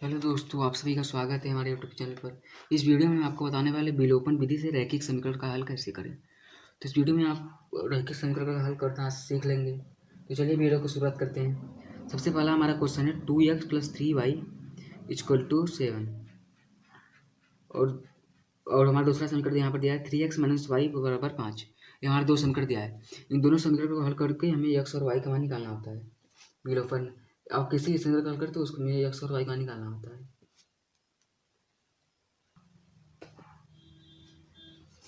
Hello दोस्तों, आप सभी का स्वागत है हमारे यूट्यूब चैनल पर। इस वीडियो में मैं आपको बताने वाले विलोपन विधि से रैखिक समीकरण का हल कैसे करें। तो इस वीडियो में आप रैखिक समीकरण का हल करना सीख लेंगे। तो चलिए वीडियो को शुरुआत करते हैं। सबसे पहला हमारा क्वेश्चन है 2x + 3y = 7 और हमारा दूसरा समीकरण यहाँ पर दिया है 3x - y = 5। ये हमारा दो समीकरण दिया है। इन दोनों समीकरण को हल करके हमें x और y का मान निकालना होता है। विलोपन आप किसी भी समीकरण का हल करते हो उसको हमें x और y का मान निकालना होता है।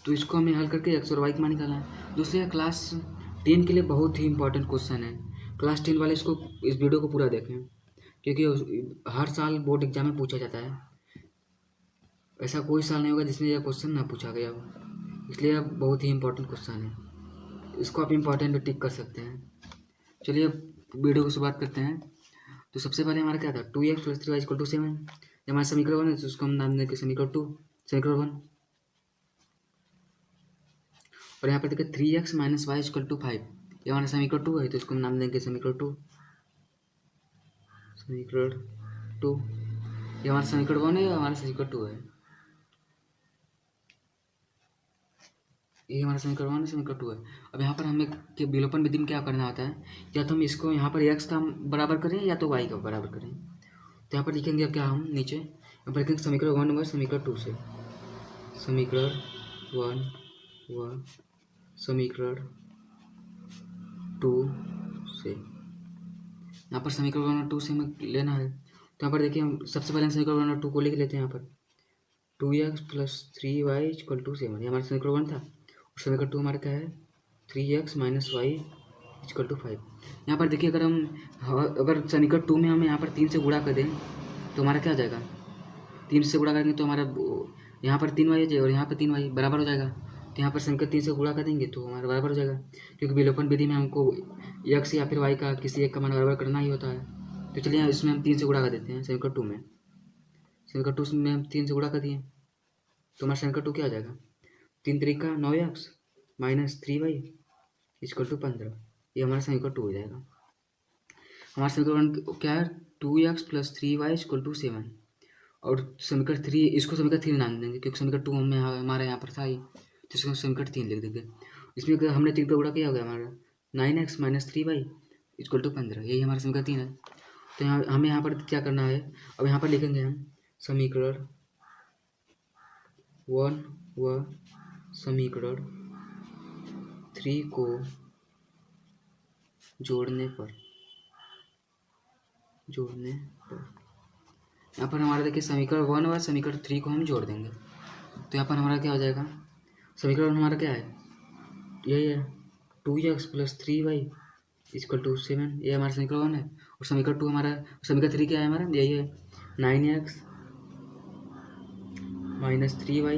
तो इसको हमें हल करके एक्स और वाई का मान निकालना है। दूसरे क्लास 10 के लिए बहुत ही इंपॉर्टेंट क्वेश्चन है। क्लास 10 वाले इस वीडियो को पूरा देखें, क्योंकि हर साल बोर्ड एग्जाम में पूछा जाता है। ऐसा कोई साल नहीं होगा जिसमें यह क्वेश्चन ना पूछा गया हो, इसलिए यह बहुत ही इंपॉर्टेंट क्वेश्चन है। इसको आप इम्पॉर्टेंट में टिक कर सकते हैं। चलिए वीडियो को शुरुआत करते हैं। तो सबसे पहले हमारा क्या था 2x + 3y = 7। ये हमारा समीकरण 1 है, तो उसको हम नाम देंगे समीकरण 2, समीकरण 1। और यहाँ पर देखिए 3x - y = 5। ये हमारा समीकरण 2 है, तो इसको हम नाम देंगे समीकरण 2, समीकरण 2। ये हमारा समीकरण 1 है, हमारा समीकरण 2 है। ये हमारा समीकरण 1 है, समीकरण 2 है। अब यहाँ पर हमें के विलोपन विधि में क्या करना होता है, या तो हम इसको यहाँ पर x का बराबर करें या तो y का बराबर करें। तो यहाँ पर लिखेंगे अब क्या हम नीचे यहाँ पर लिखेंगे समीकरण 1 व समीकरण 2 से, समीकरण 1 व समीकरण 2 से। यहाँ पर समीकरण 1 और 2 से हमें लेना है। तो यहाँ पर देखिए हम सबसे पहले समीकरण 1 और 2 को लिख लेते हैं। यहाँ पर 2x + 3y = 7। ये हमारा समीकरण 1 था। और समीकरण 2 हमारा क्या है 3x - y = 5। यहाँ पर देखिए अगर समीकरण 2 में हम यहाँ पर 3 से गुणा कर दें तो हमारा क्या हो जाएगा, 3 से गुणा करेंगे तो हमारा यहाँ पर 3y हो जाएगा और यहाँ पर 3y बराबर हो जाएगा। तो यहाँ पर समीकरण 3 से गुणा कर देंगे तो हमारा बराबर हो जाएगा, क्योंकि विलोपन विधि में हमको x या फिर y का किसी एक का मान बराबर करना ही होता है। तो चलिए इसमें हम 3 से गुणा कर देते हैं। समीकरण 2 में हम 3 से गुणा कर दिए तो हमारा समीकरण 2 क्या हो जाएगा 3 × 3 = 9x - 3y = 15। ये हमारा समीकरण 2 हो जाएगा। हमारा समीकरण क्या है 2x + 3y = 7। और समीकरण 3 इसको समीकरण 3 नाम देंगे, क्योंकि समीकरण 2 हमें हमारे यहाँ पर था ही, तो इसको समीकरण 3 लिख देंगे। इसमें अगर हमने 3 का गुणा किया हो गया हमारा 9x - 3y = 15। यही हमारा समीकरण 3 है। तो हमें यहाँ पर क्या करना है, अब यहाँ पर लिखेंगे हम समीकरण 1 व समीकरण 3 को जोड़ने पर यहाँ पर हमारा देखिए समीकरण 1 और समीकरण 3 को हम जोड़ देंगे। तो यहाँ पर हमारा क्या हो जाएगा, समीकरण हमारा क्या है यही है 2x + 3y = 7। ये हमारा समीकरण 1 है। और समीकरण 2 हमारा, समीकरण 3 क्या है हमारा यही है 9x - 3y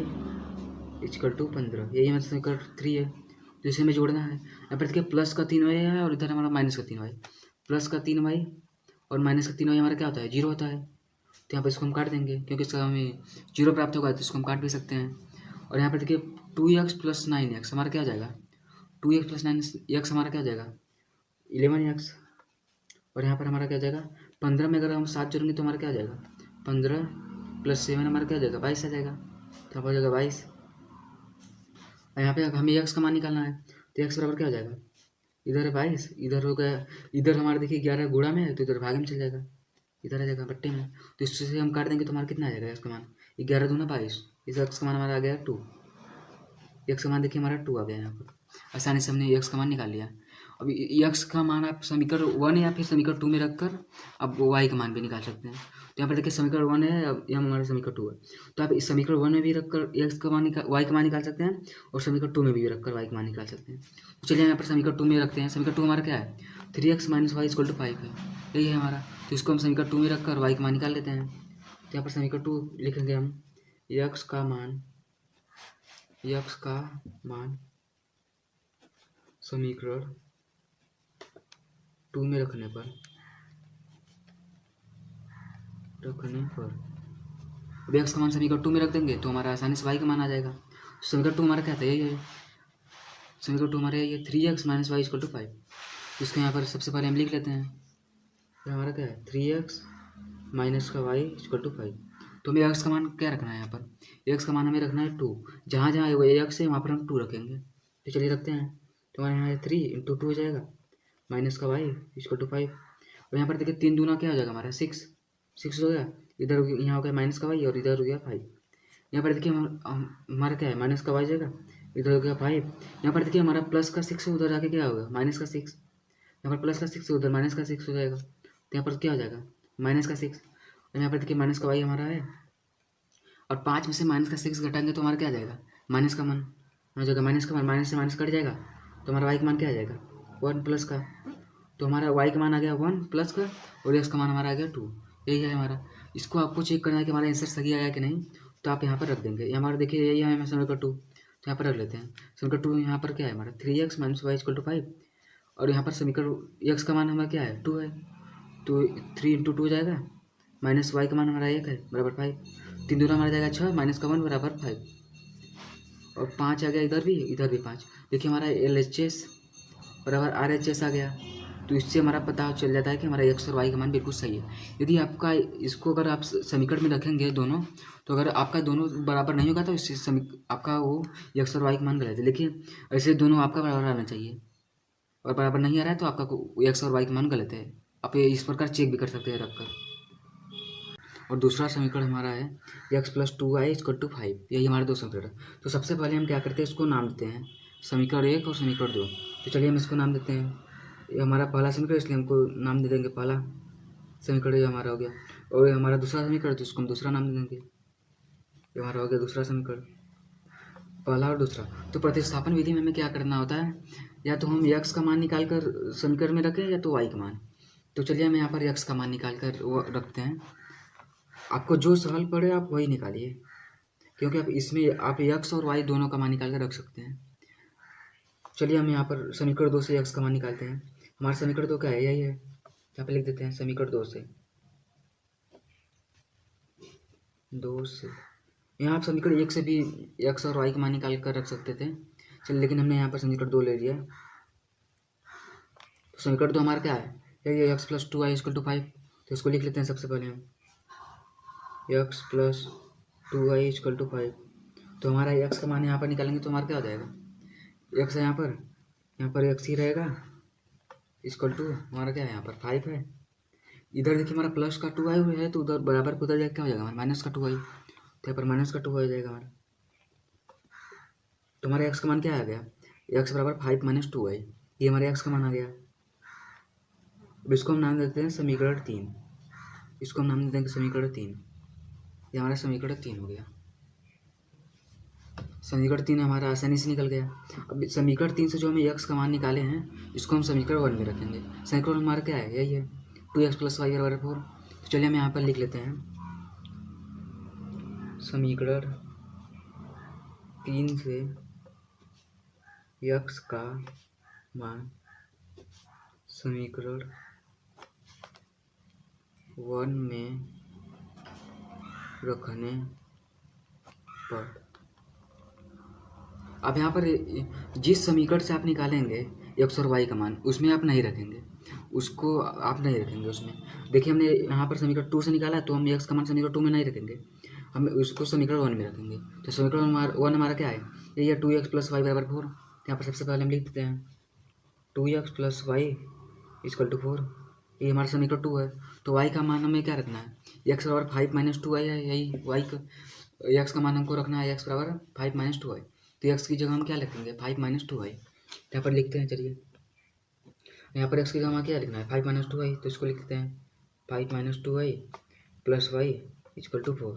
= 15। यही हमारा समीकरण 3 है, तो इसे हमें जोड़ना है। यहाँ पर देखिए प्लस का 3y है और इधर हमारा माइनस का 3y। प्लस का 3y और माइनस का 3y हमारा क्या होता है 0 होता है। तो यहाँ पर इसको हम काट देंगे, क्योंकि इसका हमें 0 प्राप्त होगा, तो इसको हम काट भी सकते हैं। और यहाँ पर देखिए 2x + 9x हमारा क्या हो जाएगा 2x + 9x हमारा क्या हो जाएगा 11x। और यहाँ पर हमारा क्या हो जाएगा 15 में अगर हम 7 जोड़ेंगे तो हमारा क्या हो जाएगा 15 + 7 हमारा क्या हो जाएगा 22 आ जाएगा। तो हो जाएगा 22। और यहाँ पे हमें x का मान निकालना है, तो x बराबर क्या हो जाएगा इधर है 22, इधर हो गया, इधर हमारा देखिए 11 गुणा में है तो इधर भागे में चल जाएगा, इधर आ जाएगा बट्टे में। तो इससे हम काट देंगे तो हमारा कितना आ जाएगा x का मान 11 दूना 22। इस x का मान हमारा आ गया 2। x का मान देखिए हमारा 2 आ गया। यहाँ पर आसानी से हमने x का मान निकाल लिया। अब x का मान आप समीकरण 1 या फिर समीकरण 2 में रखकर आप y का मान भी निकाल सकते हैं। तो यहाँ पर देखिए समीकरण 1 है, अब यहाँ हमारा समीकरण 2 है, तो आप इस समीकरण 1 में भी रखकर x का मान y का मान निकाल सकते हैं और समीकरण 2 में भी रखकर y का मान निकाल सकते हैं। तो चलिए यहाँ पर समीकरण 2 में रखते हैं। समीकरण 2 हमारा क्या है 3x - y = 5 है, यही है हमारा। तो इसको हम समीकरण 2 में रखकर y का मान निकाल लेते हैं। तो यहाँ पर समीकरण 2 लिखेंगे हम x का मान समीकरण 2 में रखने पर अब x का मान समीकरण 2 में रख देंगे तो हमारा आसानी से y का मान आ जाएगा। समीकरण 2 हमारा क्या था यही है, समीकरण 2 हमारा यही है 3x - y = 5। इसको यहाँ पर सबसे पहले हम लिख लेते हैं। तो हमारा क्या है 3x माइनस का वाई इक्वल टू 5। तो हमें एक्स का मान क्या रखना है यहाँ पर? एक्स का मान हमें रखना है 2। जहाँ जहाँ एक्स है वहाँ पर हम 2 रखेंगे। तो चलिए रखते हैं। तो हमारे यहाँ 3 इंटू 2 हो जाएगा माइनस का वाई इक्वल टू 5। और यहाँ पर देखिए 3 दूना क्या हो जाएगा हमारा 6 हो गया। इधर यहाँ हो गया माइनस का वाई और इधर हो गया 5। यहाँ पर देखिए हमारा क्या है माइनस का वाई जाएगा, इधर हो गया 5। यहाँ पर देखिए हमारा प्लस का 6 उधर जाके क्या होगा माइनस का 6। यहाँ पर प्लस का 6 उधर माइनस का 6 हो जाएगा। तो यहाँ पर क्या हो जाएगा माइनस का 6। और यहाँ पर देखिए माइनस का वाई हमारा है और 5 में से माइनस का 6 घटाएंगे तो हमारा क्या आ जाएगा माइनस का मान हो जाएगा। माइनस का मान माइनस से माइनस कट जाएगा तो हमारा वाई का मान क्या आ जाएगा 1 प्लस का। तो हमारा वाई का मान आ गया 1 प्लस का और एक्स का मान हमारा आ गया 2। यही है हमारा। इसको आपको चेक करना है कि हमारा आंसर सही आया कि नहीं, तो आप यहाँ पर रख देंगे। ये हमारा देखिए यही है समीकरण 2, तो यहाँ पर रख लेते हैं। समीकरण 2 यहाँ पर क्या है हमारा 3x minus Y equal to 5 और यहाँ पर समीकरण एक्स का मान हमारा क्या है 2 है। तो 3 इंटू 2 हो जाएगा माइनस वाई का मान हमारा 1 है बराबर 5। 3 दूना हमारा जाएगा 6 माइनस का 1 बराबर 5 और 5 आ गया इधर भी 5। देखिए हमारा LHS बराबर RHS आ गया। तो इससे हमारा पता चल जाता है कि हमारा एक्स और वाई का मान बिल्कुल सही है। यदि आपका इसको अगर आप समीकरण में रखेंगे दोनों, तो अगर आपका दोनों बराबर नहीं होगा तो इससे आपका वो एक्स और वाई का मान गलत है। देखिए ऐसे दोनों आपका बराबर आना चाहिए और बराबर नहीं आ रहा है तो आपका एक्स और वाई का मान गलत है। आप इस प्रकार चेक भी कर सकते हैं रखकर। और दूसरा समीकरण हमारा है x plus 2y equal to 5। यही हमारे दो समीकरण। तो सबसे पहले हम क्या करते हैं इसको नाम देते हैं समीकरण 1 और समीकरण 2। तो चलिए हम इसको नाम देते हैं। ये हमारा पहला समीकरण इसलिए हमको नाम दे देंगे पहला समीकरण, ये हमारा हो गया। और ये हमारा दूसरा समीकरण तो इसको हम दूसरा नाम दे देंगे। ये हमारा हो गया दूसरा समीकरण, पहला और दूसरा। तो प्रतिस्थापन विधि में हमें क्या करना होता है, या तो हम एक्स का मान निकाल कर समीकरण में रखें या तो वाई का मान। तो चलिए हम यहाँ पर एक्स का मान निकाल कर वो रखते हैं। आपको जो सहल पड़े आप वही निकालिए, क्योंकि आप इसमें आप एक्स और वाई दोनों का मान निकाल कर रख सकते हैं। चलिए हम यहाँ पर समीकरण 2 से एक्स का मान निकालते हैं। हमारा समीकरण 2 क्या है, यही है, यहाँ पे लिख देते हैं समीकरण 2 से यहाँ आप समीकरण 1 से भी एक्स और वाई का मान निकाल कर रख सकते थे। चलिए लेकिन हमने यहाँ पर समीकरण 2 ले लिया। तो समीकरण 2 हमारा क्या है, यही है x plus 2y equal to 5। तो इसको लिख लेते हैं सबसे पहले हम x plus 2y equal to 5। तो हमारा एक्स का मान यहाँ पर निकालेंगे तो हमारा क्या हो जाएगा, एक्स है यहाँ पर एक्स ही रहेगा इक्वल टू हमारा क्या है यहाँ पर 5 है। इधर देखिए हमारा प्लस का 2y है तो उधर बराबर को उधर जाकर क्या हो जाएगा हमारा माइनस का 2y। तो यहाँ पर माइनस का 2y हो जाएगा हमारा। तो हमारे एक्स का मान क्या आ गया, एक्स बराबर 5 माइनस 2y। ये हमारे एक्स का मान आ गया। अब इसको हम नाम देते हैं समीकरण 3। इसको हम नाम दे देंगे समीकरण 3। ये हमारा समीकरण 3 हो गया। समीकरण 3 हमारा आसानी से निकल गया। अब समीकरण 3 से जो हमें एक्स का मान निकाले हैं इसको हम समीकरण 1 में रखेंगे। समीकरण हमारा क्या है, यही है 2x प्लस वाई बराबर 4। तो चलिए हम यहाँ पर लिख लेते हैं समीकरण 3 से एक्स का मान समीकरण 1 में रखने पर अब यहाँ पर जिस समीकरण से आप निकालेंगे एक्स और वाई का मान उसमें आप नहीं रखेंगे, उसको आप नहीं रखेंगे उसमें। देखिए हमने यहाँ पर समीकरण 2 से निकाला तो हम एक्स का मान समीकरण 2 में नहीं रखेंगे, हम उसको समीकरण 1 में रखेंगे। तो समीकरण 1 हमारा क्या है, ये 2x प्लस वाई बराबर 4। यहाँ पर सबसे पहले हम लिख देते हैं 2x plus y equal to 4। ये हमारा समीकरण 2 है। तो वाई का मान हमें क्या रखना है, एक्स बराबर 5 माइनस 2y है, यही वाई का एक्स का मान हमको रखना है एक्स बराबर 5 माइनस 2y। तो एक्स की जगह हम क्या लिखेंगे 5 माइनस 2y। यहाँ पर लिखते हैं। चलिए यहाँ पर एक्स की जगह हमें क्या लिखना है 5 माइनस 2y। तो इसको लिखते हैं 5 minus 2y plus y equal to 4।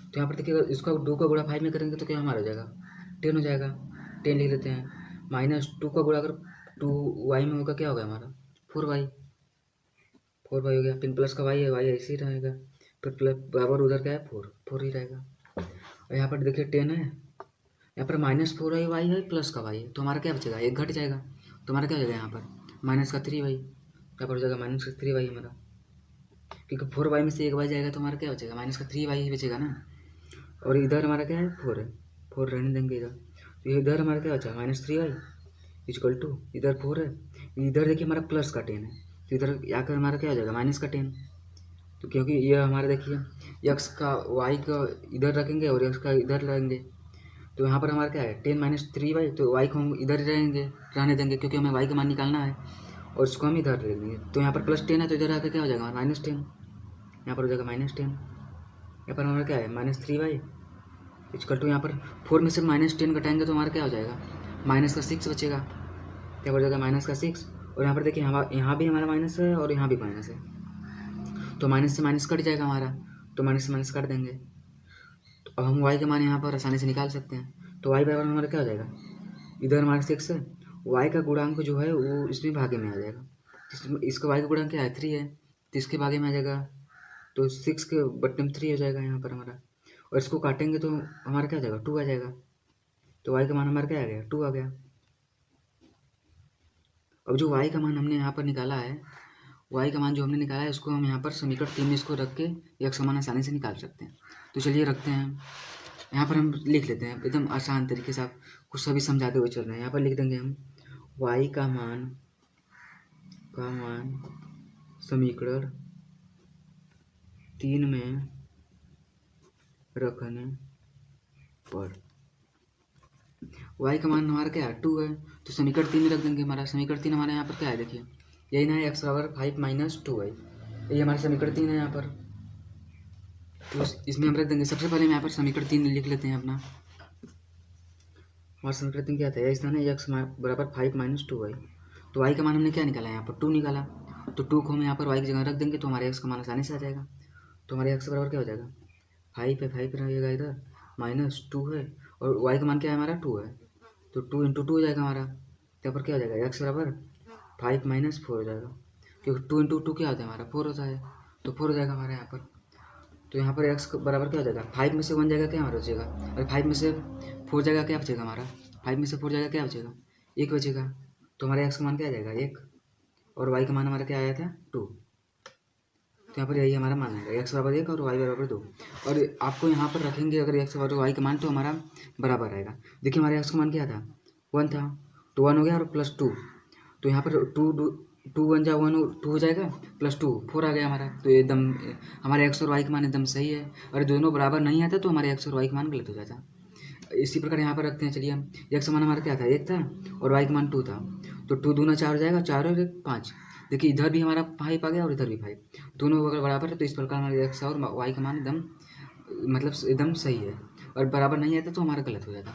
तो यहाँ पर देखिए इसका 2 का गुणा 5 में करेंगे तो क्या हमारा हो जाएगा 10 हो जाएगा। 10 लिख लेते हैं। माइनस 2 का गुणा अगर 2y में होगा क्या होगा हमारा 4y हो गया। फिर प्लस का वाई है, वाई ऐसे ही रहेगा। फिर प्लस बराबर उधर क्या है 4 ही रहेगा। और यहाँ पर देखिए 10 है, यहाँ पर माइनस 4y है प्लस का वाई है, तो हमारा क्या बचेगा, एक घट जाएगा। तो हमारा क्या हो जाएगा यहाँ पर माइनस का 3y, यहाँ पर हो जाएगा माइनस का 3y हमारा, क्योंकि 4y में से एक y जाएगा तो हमारा क्या बचेगा माइनस का 3y ही बचेगा ना। और इधर हमारा क्या है 4 है, 4 रहने देंगे इधर। तो इधर हमारा क्या बचा माइनस 3y इक्वल टू इधर 4 है। इधर देखिए हमारा प्लस का 10 है, तो इधर आकर हमारा क्या हो जाएगा माइनस का 10। तो क्योंकि ये हमारे देखिए यक्स का वाई का इधर रखेंगे और यक्स का इधर रहेंगे, तो यहाँ पर हमारा क्या है 10-3y, तो वाई को हम इधर ही रहेंगे रहने देंगे क्योंकि हमें वाई का मान निकालना है और इसको हम इधर रख देंगे। तो यहाँ पर +10 है तो इधर आकर क्या हो जाएगा हमारा -10, यहाँ पर हो जाएगा -10। यहाँ पर हमारा क्या है -3y इक्वल टू, यहाँ पर 4 में से -10 घटाएंगे तो हमारा क्या हो जाएगा -6 बचेगा, क्या हो जाएगा -6। और यहाँ पर देखिए यहाँ भी हमारा माइनस है और यहाँ भी माइनस है, तो माइनस से माइनस कट जाएगा हमारा, तो माइनस से माइनस काट देंगे। तो अब हम y का मान यहाँ पर आसानी से निकाल सकते हैं। तो y बराबर हमारा क्या हो जाएगा, इधर हमारा 6 है, y का गुणांक जो है वो इसमें भागे में आ जाएगा, इसका y का गुणांक क्या है 3 है, तो इसके भागे में आ जाएगा, तो 6 के बट्टे में 3 हो जाएगा यहाँ पर हमारा, और इसको काटेंगे तो हमारा क्या हो जाएगा 2 आ जाएगा। तो y का मान हमारा क्या आ गया 2 आ गया। अब जो y का मान हमने यहाँ पर निकाला है, y का मान जो हमने निकाला है उसको हम यहाँ पर समीकरण 3 में इसको रख के x का मान आसानी से निकाल सकते हैं। तो चलिए रखते हैं, यहाँ पर हम लिख लेते हैं एकदम आसान तरीके से, आप कुछ सभी समझाते हुए चल रहे हैं। यहाँ पर लिख देंगे हम y का मान समीकरण 3 में रखने पर y का मान हमारा क्या है 2 है, तो समीकरण 3 में रख देंगे। हमारा समीकरण 3 हमारे यहाँ पर क्या है देखिए, यही ना है x बराबर 5 - 2y, ये हमारा समीकरण 3 है यहाँ पर, तो इसमें हम रख देंगे। सबसे पहले हम यहाँ पर समीकरण 3 लिख लेते हैं अपना, हमारा समीकरण 3 क्या था, यह स्थान है x बराबर 5 - 2y। तो y का मान हमने क्या निकाला यहाँ पर 2 निकाला, तो 2 को हम यहाँ पर y की जगह रख देंगे तो हमारे x का मान आसानी से आ जाएगा। तो हमारे x बराबर क्या हो जाएगा 5 है, 5 रहेगा इधर, -2 है, और y का मान क्या है हमारा 2 है, तो 2 × 2 हो जाएगा हमारा। यहाँ पर क्या हो जाएगा x बराबर 5 - 4 हो जाएगा, क्योंकि 2 × 2 क्या होता है हमारा 4 होता है, तो 4 हो जाएगा हमारे यहाँ पर। तो यहाँ पर x बराबर क्या हो जाएगा 5 में से 1 जाएगा क्या हमारा बचेगा, और 5 में से 4 जाएगा क्या बचेगा हमारा, 5 में से 4 जाएगा क्या बचेगा 1 बचेगा। तो हमारे x का मान क्या आ जाएगा 1, और y का मान हमारा क्या आया था 2। तो यहाँ पर यही हमारा मान आएगा x बराबर 1 और y बराबर 2। और आपको यहाँ पर रखेंगे अगर x बराबर y का मान तो हमारा बराबर आएगा। देखिए हमारे x का मान क्या था 1 था, तो 1 हो गया और +2, तो यहाँ पर 2 1 जा 1 2 हो जाएगा, +2 4 आ गया हमारा। तो एकदम हमारे x और y का मान एकदम सही है, और दोनों बराबर नहीं आता तो हमारे x और y का मान गलत हो जाता। इसी प्रकार यहाँ पर रखते हैं, चलिए हम x का मान हमारा क्या था 1 था और y का मान 2 था, तो 2 दूना 4 हो जाएगा, 4 और 1 5। देखिए इधर भी हमारा 5 आ गया और इधर भी 5, दोनों अगर बराबर है तो इस प्रकार हमारे x और y का मान एकदम मतलब एकदम सही है, और बराबर नहीं आता तो हमारा गलत हो जाता।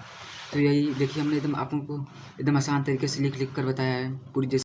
तो यही देखिए हमने एकदम आप लोगों को एकदम आसान तरीके से लिख कर बताया है पूरी।